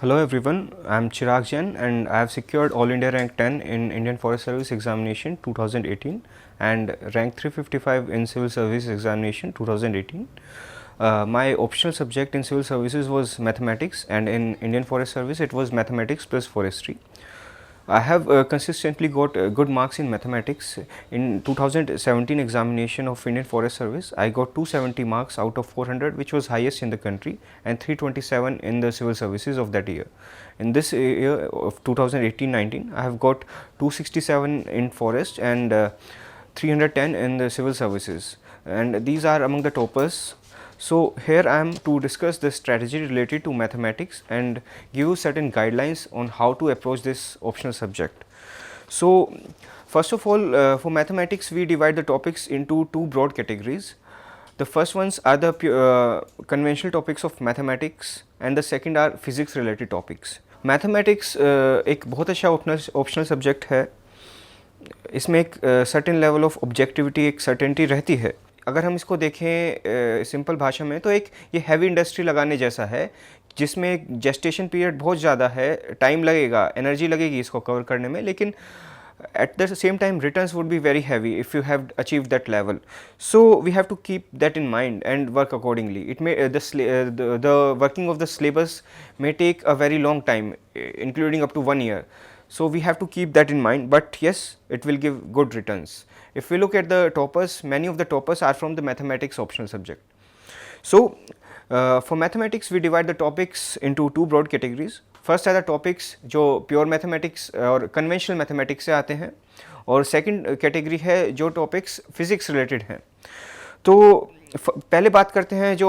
Hello everyone, I am Chirag Jain and I have secured All India Rank 10 in Indian Forest Service Examination 2018 and Rank 355 in Civil Service Examination 2018. My optional subject in Civil Services was Mathematics, and in Indian Forest Service it was Mathematics plus Forestry. I have consistently got good marks in mathematics. In 2017 examination of Indian Forest Service, I got 270 marks out of 400, which was highest in the country, and 327 in the civil services of that year. In this year of 2018-19, I have got 267 in forest and 310 in the civil services, and these are among the toppers. So here I am to discuss the strategy related to mathematics and give you certain guidelines on how to approach this optional subject. So first of all, for mathematics we divide the topics into two broad categories. The first ones are the conventional topics of mathematics and the second are physics related topics. Mathematics एक बहुत अच्छा optional subject है. इसमें एक certain level of objectivity, एक certainty रहती है. अगर हम इसको देखें सिंपल भाषा में तो एक ये हैवी इंडस्ट्री लगाने जैसा है, जिसमें जेस्टेशन पीरियड बहुत ज़्यादा है, टाइम लगेगा, एनर्जी लगेगी इसको कवर करने में, लेकिन at the same time returns would be very heavy if you have achieved that level. So we have to keep that in mind and work accordingly. It may the working of the syllabus may take a very long time, including up to 1 year. So we have to keep that in mind, but yes, it will give good returns. If we look at the toppers, many of the toppers are from the mathematics optional subject. So for mathematics we divide the topics into two broad categories. First are the topics जो pure mathematics और conventional mathematics से आते हैं, और second category है जो topics physics related हैं. तो पहले बात करते हैं जो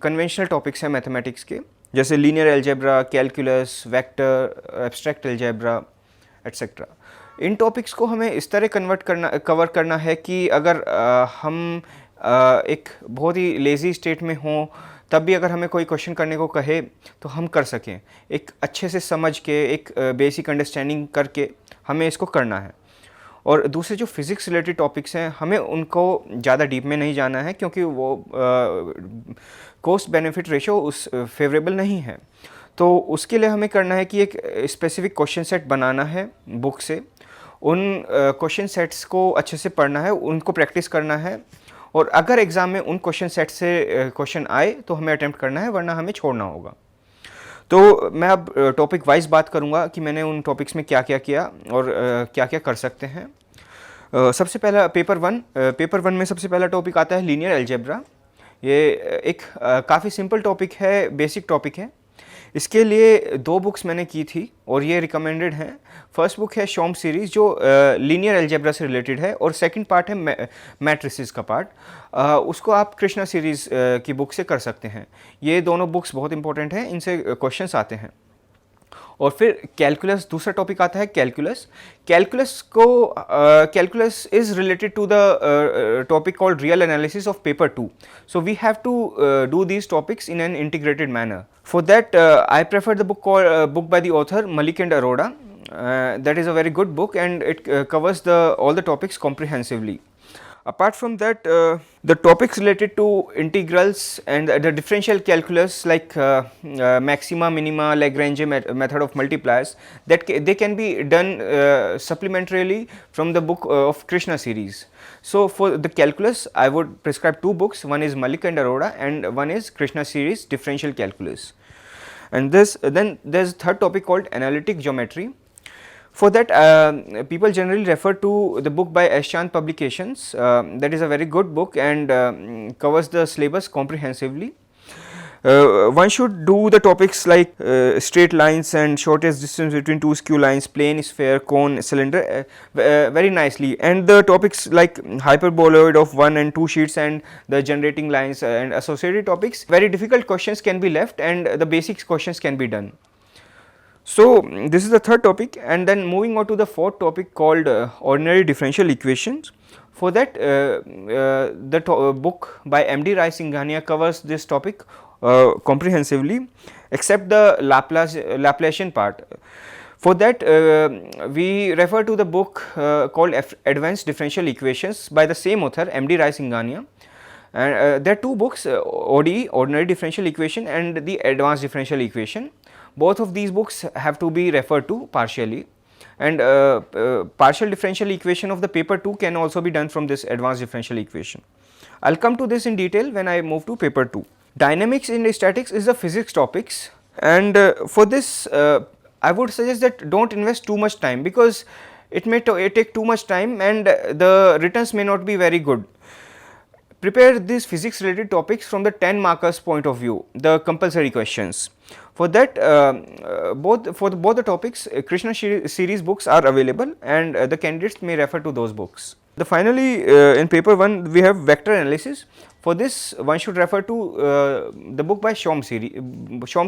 conventional topics हैं mathematics के, जैसे linear algebra, calculus, vector, abstract algebra, etc. इन टॉपिक्स को हमें इस तरह कवर करना है कि अगर हम एक बहुत ही लेज़ी स्टेट में हों तब भी अगर हमें कोई क्वेश्चन करने को कहे तो हम कर सकें, एक अच्छे से समझ के, एक बेसिक अंडरस्टैंडिंग करके हमें इसको करना है. और दूसरे जो फिज़िक्स रिलेटेड टॉपिक्स हैं हमें उनको ज़्यादा डीप में नहीं जाना है, क्योंकि वो कॉस्ट बेनिफिट रेशो उस फेवरेबल नहीं है. तो उसके लिए हमें करना है कि एक स्पेसिफिक क्वेश्चन सेट बनाना है बुक से, उन क्वेश्चन सेट्स को अच्छे से पढ़ना है, उनको प्रैक्टिस करना है, और अगर एग्ज़ाम में उन क्वेश्चन सेट से क्वेश्चन आए तो हमें अटैम्प्ट करना है, वरना हमें छोड़ना होगा. तो मैं अब टॉपिक वाइज बात करूंगा कि मैंने उन टॉपिक्स में क्या क्या किया और क्या क्या कर सकते हैं. सबसे पहला पेपर वन में सबसे पहला टॉपिक आता है लीनियर अलजेब्रा. ये एक काफ़ी सिंपल टॉपिक है, बेसिक टॉपिक है. इसके लिए दो बुक्स मैंने की थी और ये रिकमेंडेड हैं. फर्स्ट बुक है शॉम सीरीज़ जो लीनियर अलजेब्रा से रिलेटेड है, और सेकंड पार्ट है मैट्रिसेस का पार्ट. उसको आप कृष्णा सीरीज़ की बुक से कर सकते हैं. ये दोनों बुक्स बहुत इंपॉर्टेंट हैं, इनसे क्वेश्चंस आते हैं. और फिर कैलकुलस, दूसरा टॉपिक आता है calculus. Calculus is related to the topic called real analysis of paper 2. So we have to do these topics in an integrated manner. For that I prefer the book by the author Malik and Arora. That is a very good book and it covers all the topics comprehensively. Apart from that, the topics related to integrals and the differential calculus like maxima, minima, Lagrange method of multipliers, that they can be done supplementarily from the book of Krishna series. So for the calculus I would prescribe two books, one is Malik and Arora and one is Krishna series differential calculus. And then there is third topic called analytic geometry. For that people generally refer to the book by Aschand Publications. That is a very good book and covers the syllabus comprehensively. One should do the topics like straight lines and shortest distance between two skew lines, plane, sphere, cone, cylinder very nicely, and the topics like hyperboloid of 1 and 2 sheets and the generating lines and associated topics. Very difficult questions can be left and the basic questions can be done. So this is the third topic, and then moving on to the fourth topic called ordinary differential equations. For that the book by MD Rai Singhania covers this topic comprehensively except the Laplacian part. For that we refer to the book called Advanced Differential Equations by the same author MD Rai Singhania. And there are two books, ODE, Ordinary Differential Equation, and the Advanced Differential Equation. both of these books have to be referred to partially, and partial differential equation of the paper 2 can also be done from this advanced differential equation. I will come to this in detail when I move to paper 2. Dynamics in statics is the physics topics, and for this I would suggest that do not invest too much time, because it may take too much time and the returns may not be very good. Prepare these physics related topics from the 10 markers point of view, the compulsory questions. For that both the topics Krishna series books are available, and the candidates may refer to those books. Finally, in paper 1 we have vector analysis. For this one should refer to the book by Shom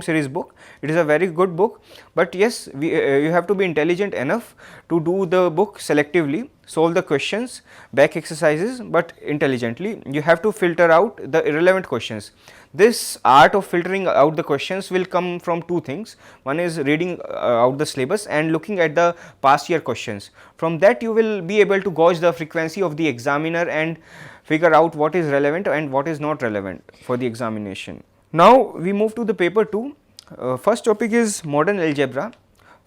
series book. It is a very good book, but yes, you have to be intelligent enough to do the book selectively, solve the questions, back exercises, but intelligently. You have to filter out the irrelevant questions. This art of filtering out the questions will come from two things. One is reading out the syllabus and looking at the past year questions. From that you will be able to gauge the frequency of the examiner and figure out what is relevant and what is not relevant for the examination. Now we move to the paper 2. First topic is modern algebra.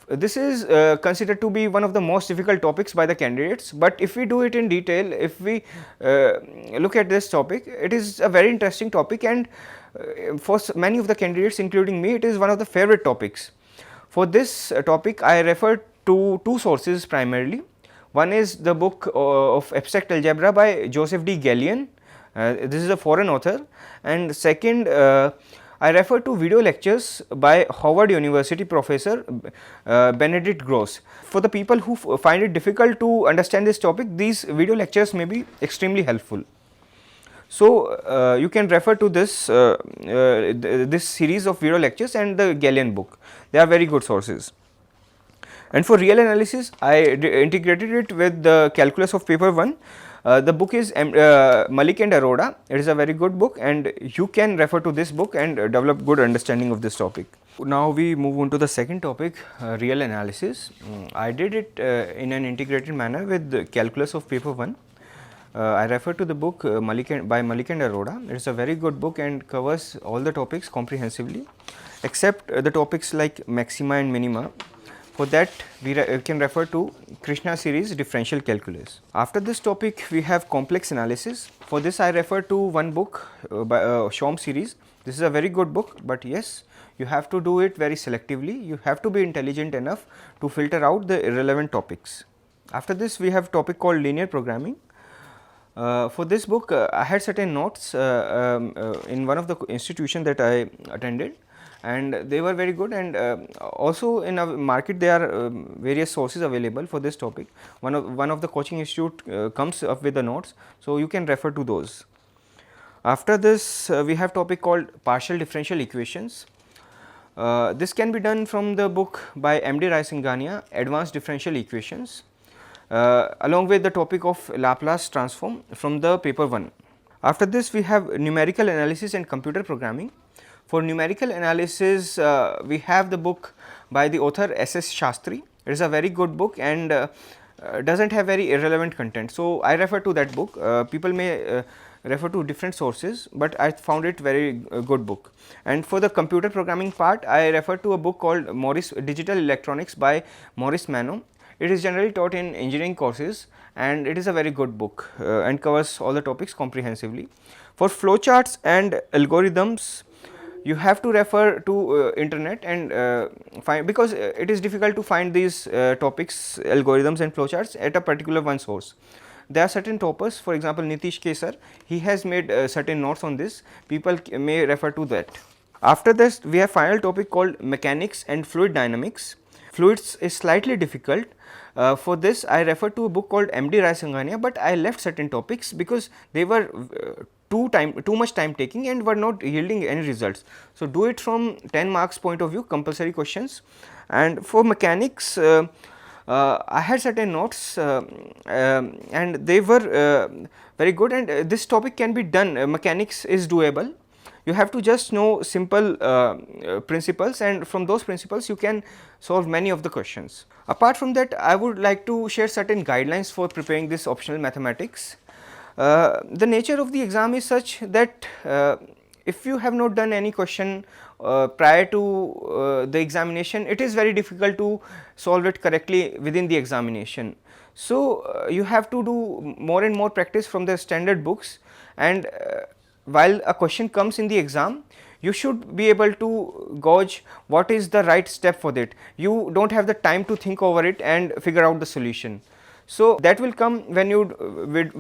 This is considered to be one of the most difficult topics by the candidates, but if we do it in detail, if we look at this topic, it is a very interesting topic, and for many of the candidates including me, it is one of the favorite topics. For this topic I refer to two sources primarily. One is the book of abstract algebra by Joseph D. Gallion. This is a foreign author, and second I refer to video lectures by Howard University professor Benedict Gross. For the people who find it difficult to understand this topic, these video lectures may be extremely helpful. So you can refer to this this series of video lectures and the Gallion book. They are very good sources. And for real analysis, I integrated it with the calculus of paper 1. The book is Malik and Arora. It is a very good book, and you can refer to this book and develop good understanding of this topic. Now we move on to the second topic, real analysis. I did it in an integrated manner with the calculus of paper 1. I refer to the book by Malik and Arora. It is a very good book and covers all the topics comprehensively, except the topics like maxima and minima. For that we can refer to Krishna series differential calculus. After this topic we have complex analysis. For this I refer to one book by Shom series. This is a very good book, but yes, you have to do it very selectively. You have to be intelligent enough to filter out the irrelevant topics. After this we have topic called linear programming. For this book I had certain notes in one of the institution that I attended, and they were very good, and also in a market there are various sources available for this topic. One of the coaching institute comes up with the notes, so you can refer to those. After this we have topic called partial differential equations. This can be done from the book by M.D. Raisingania, Advanced Differential Equations, along with the topic of Laplace transform from the paper 1. After this we have numerical analysis and computer programming. For numerical analysis we have the book by the author S.S. Shastri. It is a very good book and does not have very irrelevant content. So, I refer to that book. People may refer to different sources, but I found it very good book. And for the computer programming part, I refer to a book called Digital Electronics by Maurice Mano. It is generally taught in engineering courses, and it is a very good book and covers all the topics comprehensively. For flowcharts and algorithms, you have to refer to internet and find, because it is difficult to find these topics, algorithms and flowcharts at a particular one source. There are certain toppers, for example Nitish Kesar, he has made certain notes on this, people may refer to that. After this we have final topic called mechanics and fluid dynamics. Fluids is slightly difficult. For this I refer to a book called M.D. Raisingania, but I left certain topics because they were too much time taking and were not yielding any results. So, do it from 10 marks point of view, compulsory questions. And for mechanics I had certain notes and they were very good, and this topic can be done. Mechanics is doable. You have to just know simple principles, and from those principles you can solve many of the questions. Apart from that, I would like to share certain guidelines for preparing this optional mathematics. The nature of the exam is such that if you have not done any question prior to the examination, it is very difficult to solve it correctly within the examination. So, you have to do more and more practice from the standard books, and while a question comes in the exam, you should be able to gauge what is the right step for that. You do not have the time to think over it and figure out the solution. So, that will come when you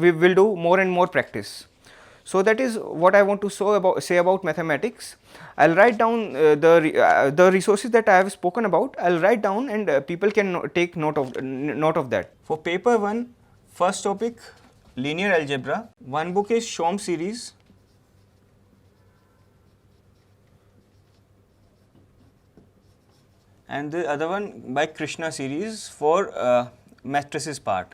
we will do more and more practice. So, that is what I want to say about mathematics. I will write down the resources that I have spoken about. I will write down, and people can take note of that. For paper 1, first topic, linear algebra. One book is Shom series. And the other one by Krishna series for matrices part.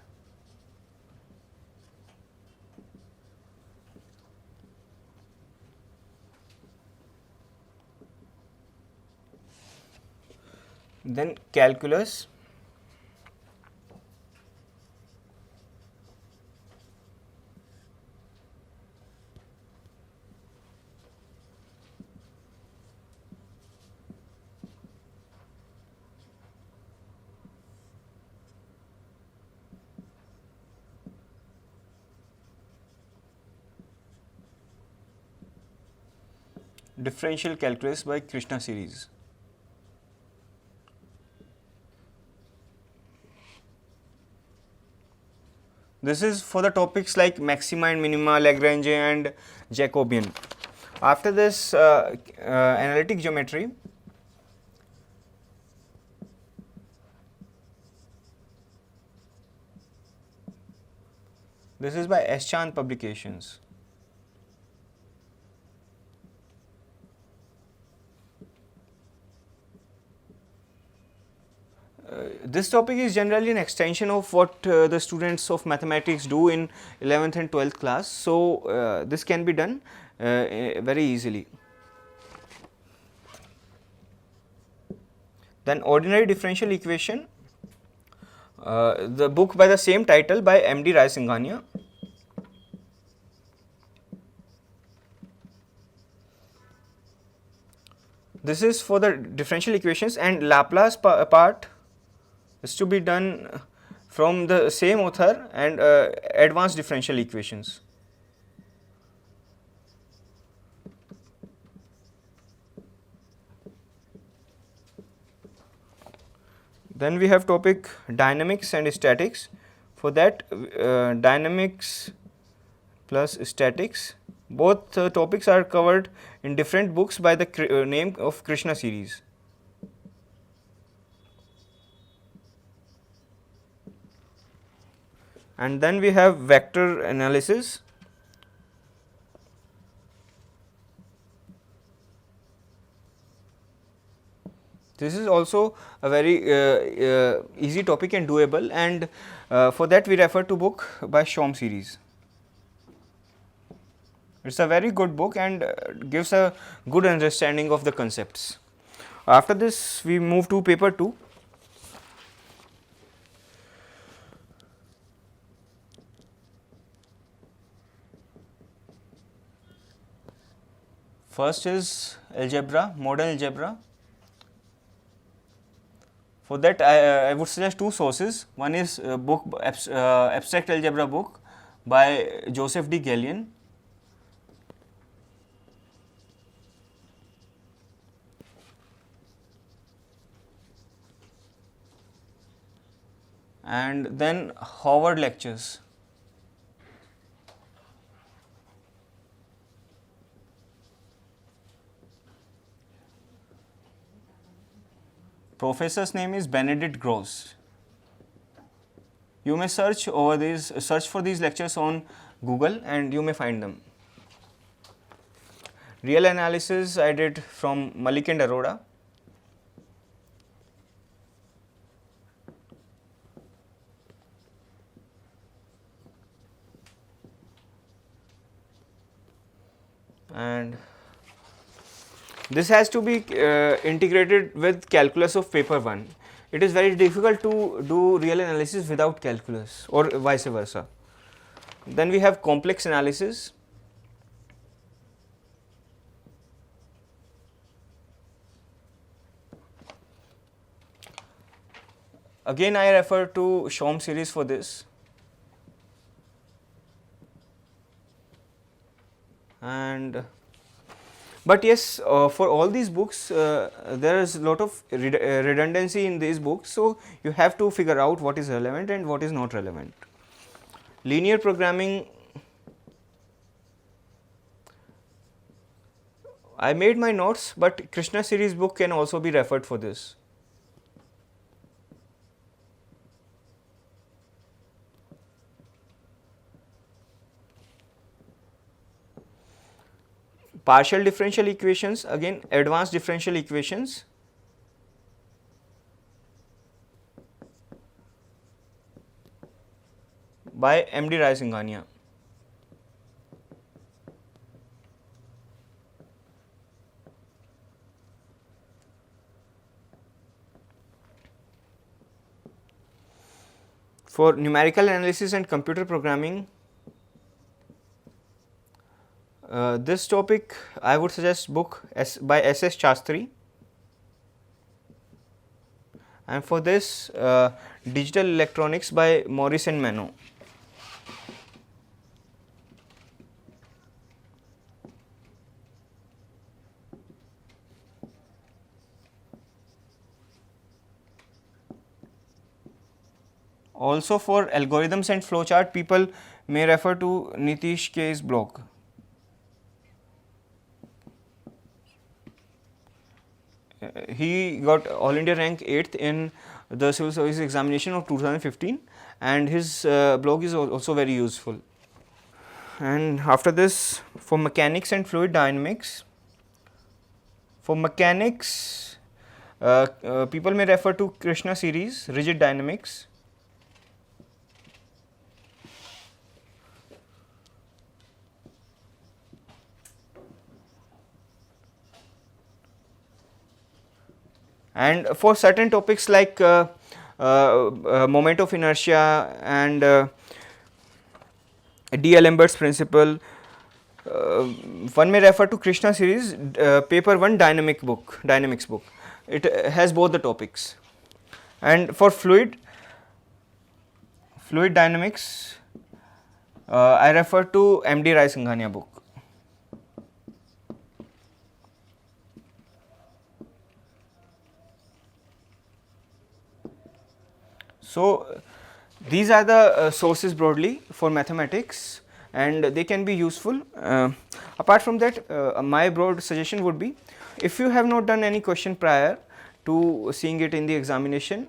Then calculus. Differential calculus by Krishna series. This is for the topics like maxima and minima, Lagrange and Jacobian. After this, analytic geometry. This is by S. Chand Publications. This topic is generally an extension of what the students of mathematics do in 11th and 12th class. So, this can be done very easily. Then ordinary differential equation, the book by the same title by M.D. Rai Singhania. This is for the differential equations, and Laplace part is to be done from the same author, and advanced differential equations. Then we have topic dynamics and statics. For that, dynamics plus statics, both topics are covered in different books by the name of Krishna series. And then we have vector analysis. This is also a very easy topic and doable, and for that we refer to book by Shom series. It is a very good book and gives a good understanding of the concepts. After this, we move to paper 2. First is algebra, modern algebra. For that, I would suggest two sources. One is abstract algebra book by Joseph D. Gallion. And then Howard lectures. Professor's name is Benedict Gross. You may search for these lectures on Google and you may find them. Real analysis I did from Malik and Arora. And this has to be integrated with calculus of paper 1. It is very difficult to do real analysis without calculus, or vice versa. Then we have complex analysis. Again I refer to Shom series for this. And but yes, for all these books there is a lot of redundancy in these books, so you have to figure out what is relevant and what is not relevant. Linear programming, I made my notes, but Krishna series book can also be referred for this. Partial differential equations, again advanced differential equations. By M.D. Rai-Singhania. For numerical analysis and computer programming, this topic I would suggest book by S.S. Shastri, and for this digital electronics by Morris and Mano. Also for algorithms and flowchart, people may refer to Nitish K's blog. He got All India rank 8th in the Civil Service examination of 2015, and his blog is also very useful. And after this, for mechanics and fluid dynamics, for mechanics people may refer to Krishna series, rigid dynamics. And for certain topics like moment of inertia and D'Alembert's principle, one may refer to Krishna series paper 1 dynamics book. It has both the topics. And for fluid dynamics, I refer to M.D. Rai-Singhania book. So these are the sources broadly for mathematics, and they can be useful. Apart from that, my broad suggestion would be, if you have not done any question prior to seeing it in the examination,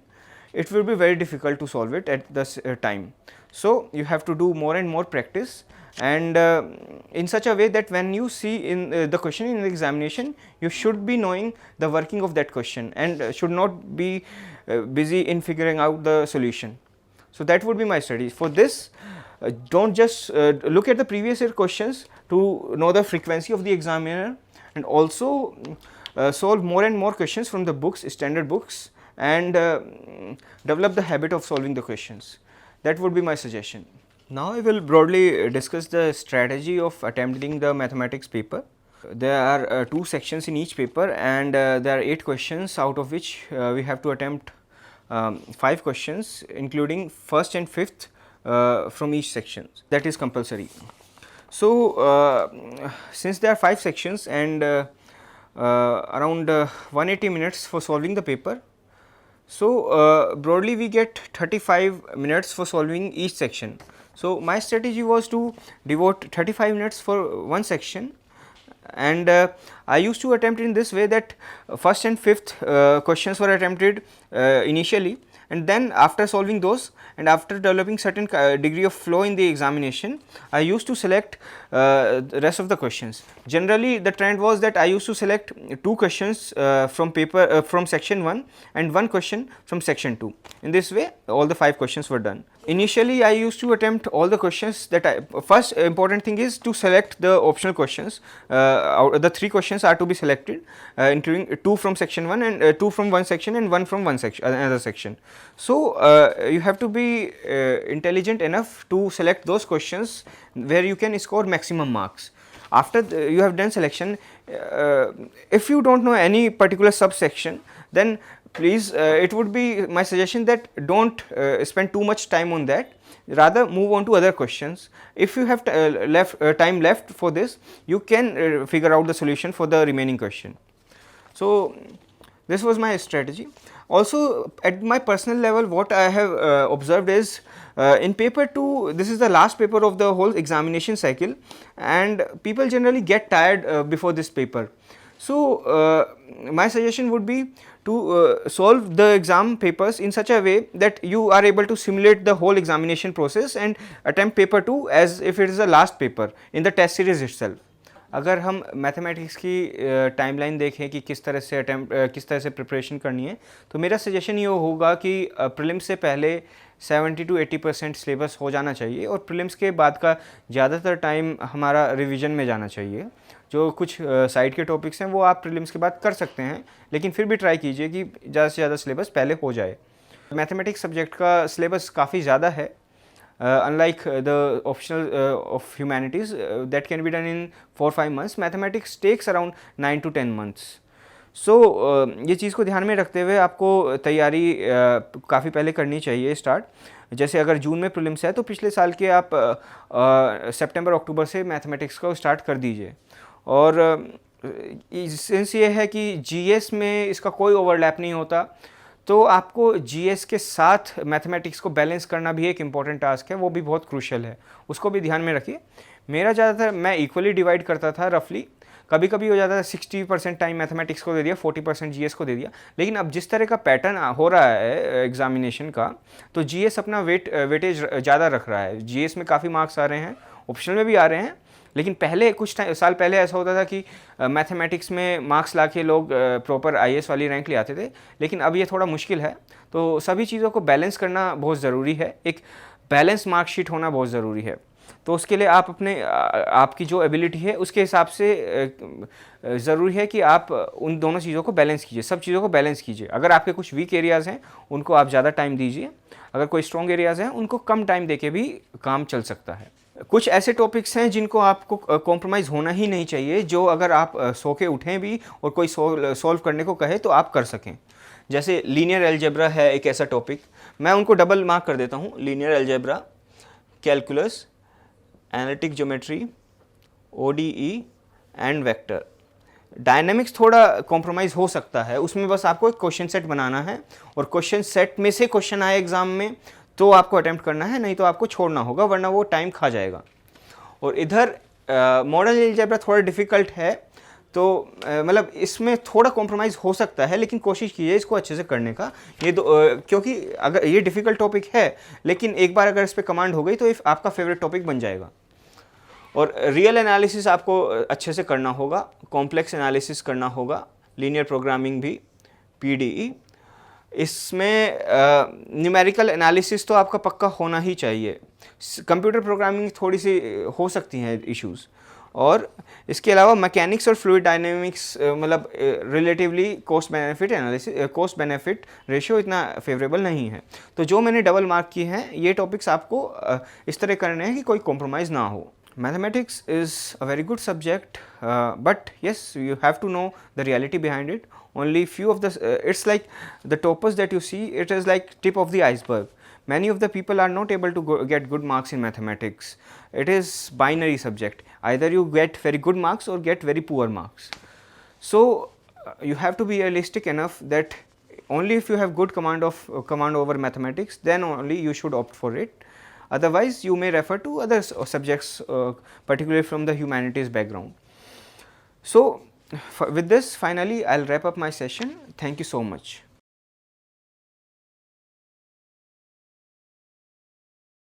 it will be very difficult to solve it at this time. So you have to do more and more practice, and in such a way that when you see in the question in the examination, you should be knowing the working of that question and should not be busy in figuring out the solution. So that would be my strategy. For this, don't just look at the previous year questions to know the frequency of the examiner, and also solve more and more questions from the books, standard books, and develop the habit of solving the questions. That would be my suggestion. Now I will broadly discuss the strategy of attempting the mathematics paper. There are 2 sections in each paper, and there are 8 questions, out of which we have to attempt 5 questions, including first and fifth from each section. That is compulsory. So since there are 5 sections and around 180 minutes for solving the paper, so broadly we get 35 minutes for solving each section. So my strategy was to devote 35 minutes for one section, and I used to attempt in this way that first and fifth questions were attempted initially, and then after solving those and after developing certain degree of flow in the examination, I used to select the rest of the questions. Generally the trend was that I used to select 2 questions from paper from section 1 and 1 question from section 2. In this way all the 5 questions were done. Initially I used to attempt all the questions that first important thing is to select the optional questions. The 3 questions are to be selected, including 2 from section 1 and 2 from one section and 1 from another section. So you have to be intelligent enough to select those questions where you can score maximum marks. After you have done selection, if you don't know any particular subsection, then please, it would be my suggestion that don't spend too much time on that, rather move on to other questions. If you have time left for this, you can figure out the solution for the remaining question. So this was my strategy. Also, at my personal level, what I have observed is, in paper 2, this is the last paper of the whole examination cycle, and people generally get tired before this paper. So my suggestion would be to solve the exam papers in such a way that you are able to simulate the whole examination process and attempt paper 2 as if it is the last paper in the test series itself. अगर हम mathematics की timeline देखें कि किस तरह से preparation करनी है, तो मेरा सजेशन ये होगा कि प्रीलिम्स से पहले 70 to 80% सिलेबस हो जाना चाहिए और प्रीलिम्स के बाद का ज़्यादातर टाइम हमारा रिवीजन में जाना चाहिए. जो कुछ साइड के टॉपिक्स हैं वो आप प्रीलिम्स के बाद कर सकते हैं, लेकिन फिर भी ट्राई कीजिए कि ज़्यादा से ज़्यादा सिलेबस पहले हो जाए. मैथमेटिक्स सब्जेक्ट का सिलेबस काफ़ी ज़्यादा है, unlike the optional of humanities that can be done in 4-5 months. Mathematics takes around 9 to 10 months. So ये चीज़ को ध्यान में रखते हुए आपको तैयारी काफ़ी पहले करनी चाहिए स्टार्ट. जैसे अगर जून में प्रीलिम्स है तो पिछले साल के आप सितंबर अक्टूबर से मैथमेटिक्स को स्टार्ट कर दीजिए. और सेंस ये है कि जीएस में इसका कोई ओवरलैप नहीं होता, तो आपको जीएस के साथ मैथमेटिक्स को बैलेंस करना भी एक इम्पॉर्टेंट टास्क है, वो भी बहुत क्रूशियल है, उसको भी ध्यान में रखिए. मेरा ज़्यादातर मैं इक्वली डिवाइड करता था रफली. कभी कभी हो जाता था 60% टाइम मैथमेटिक्स को दे दिया, 40% जीएस को दे दिया. लेकिन अब जिस तरह का पैटर्न हो रहा है एग्जामिनेशन का, तो जीएस अपना वेटेज ज़्यादा रख रहा है. जीएस में काफ़ी मार्क्स आ रहे हैं, ऑप्शनल में भी आ रहे हैं, लेकिन पहले कुछ साल पहले ऐसा होता था कि मैथमेटिक्स में मार्क्स लाके लोग प्रॉपर आईएएस वाली रैंक ले आते थे, लेकिन अब ये थोड़ा मुश्किल है. तो सभी चीज़ों को बैलेंस करना बहुत ज़रूरी है, एक बैलेंस मार्कशीट होना बहुत ज़रूरी है. तो उसके लिए आप आपकी जो एबिलिटी है उसके हिसाब से ज़रूरी है कि आप उन दोनों चीज़ों को बैलेंस कीजिए, सब चीज़ों को बैलेंस कीजिए. अगर आपके कुछ वीक एरियाज़ हैं उनको आप ज़्यादा टाइम दीजिए, अगर कोई स्ट्रॉन्ग एरियाज़ हैं उनको कम टाइम देके भी काम चल सकता है. कुछ ऐसे टॉपिक्स हैं जिनको आपको कॉम्प्रोमाइज़ होना ही नहीं चाहिए, जो अगर आप सो के उठें भी और कोई सॉल्व करने को कहे तो आप कर सकें. जैसे लीनियर अलजेब्रा है एक ऐसा टॉपिक, मैं उनको डबल मार्क कर देता हूँ. Linear algebra, calculus, analytic geometry, ODE and vector. Dynamics थोड़ा कॉम्प्रोमाइज़ हो सकता है, उसमें बस आपको एक क्वेश्चन सेट बनाना है और क्वेश्चन सेट में से क्वेश्चन आए एग्ज़ाम में तो आपको अटेम्प्ट करना है, नहीं तो आपको छोड़ना होगा, वरना वो टाइम खा जाएगा. और इधर मॉडल अलजेब्रा थोड़ा डिफ़िकल्ट है, तो मतलब इसमें थोड़ा कॉम्प्रोमाइज़ हो सकता है, लेकिन कोशिश कीजिए इसको अच्छे से करने का. ये क्योंकि अगर ये डिफ़िकल्ट टॉपिक है, लेकिन एक बार अगर इस पर कमांड हो गई तो आपका फेवरेट टॉपिक बन जाएगा. और रियल एनालिसिस आपको अच्छे से करना होगा, कॉम्प्लेक्स एनालिसिस करना होगा, लीनियर प्रोग्रामिंग भी, पीडीई. इसमें न्यूमेरिकल एनालिसिस तो आपका पक्का होना ही चाहिए. कंप्यूटर प्रोग्रामिंग थोड़ी सी हो सकती हैं इश्यूज़. और इसके अलावा मैकेनिक्स और फ्लूइड डायनेमिक्स मतलब relatively cost benefit analysis, cost benefit ratio इतना फेवरेबल नहीं है. तो जो मैंने डबल मार्क किए हैं ये टॉपिक्स आपको इस तरह करने हैं कि कोई कॉम्प्रोमाइज़ ना हो. Mathematics is a very good subject, but yes, you have to know the reality behind it. Only few of the it's like the toppers that you see, it is like tip of the iceberg. Many of the people are not able to get good marks in mathematics. It is binary subject, either you get very good marks or get very poor marks. So you have to be realistic enough that only if you have good command over mathematics, then only you should opt for it. Otherwise you may refer to other subjects, particularly from the humanities background. So with this finally I'll wrap up my session. Thank you so much.